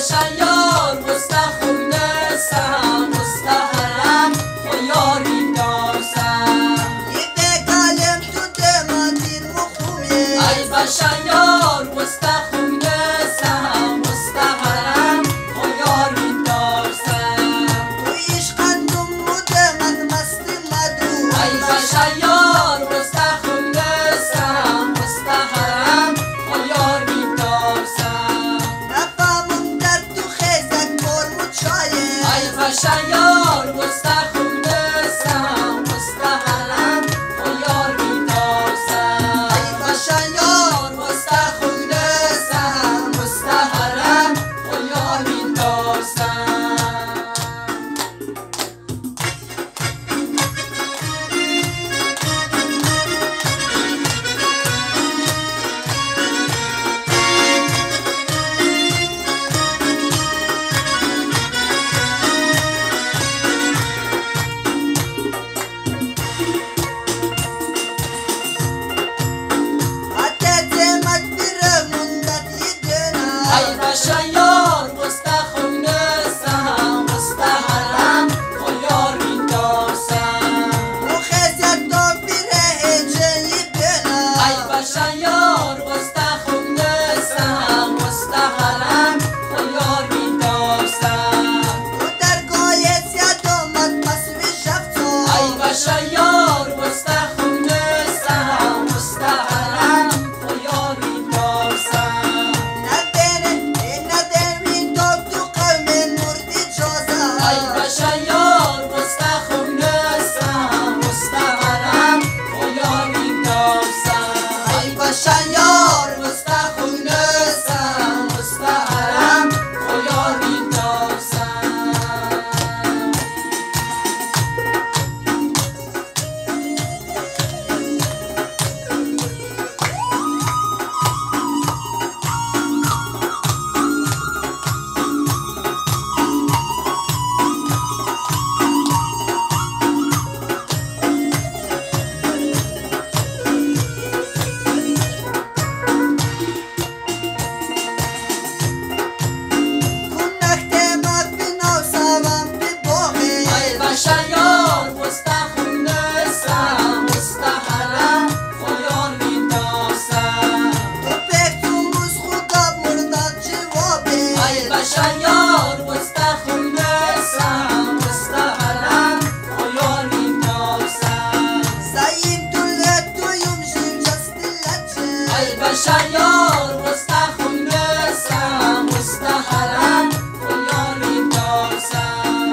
بشیار مستخونسم مستحرم و یاری دارسم یه کلم تو دمادین مخومیه ای بشیار مستخونسم مستحرم و یاری دارسم تویش قندم مدمد مستی مدو ای بشیار مستخونسم مستحرم و یاری دارسم نفهمم در تو خیزک کرمو چایه ای بشیار مستخونسم مستحرم و یاری دارسم ای بشیار مستخونسم مستحرم و یاری دارسم ای بشیار مستخونسم مستحرم و یاری دارسم ای بشیار مستخونسم مستحرم و یاری دارسم ای بشیار مستخونسم مستحرم و یاری دارسم ای بشیار مستخونسم مستحرم و یاری دارسم ای بشیار مستخونسم مستحرم و یاری دارسم ای بشیار مستخونسم مستحرم و یاری دارسم ای بشیار مستخونسم مستحرم و یاری دارسم ای بشیار مستخونسم مستحرم و یاری دارسم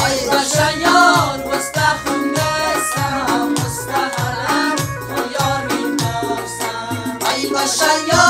ای بشیار مستخونسم مستحرم و یاری دارسم ای بشیار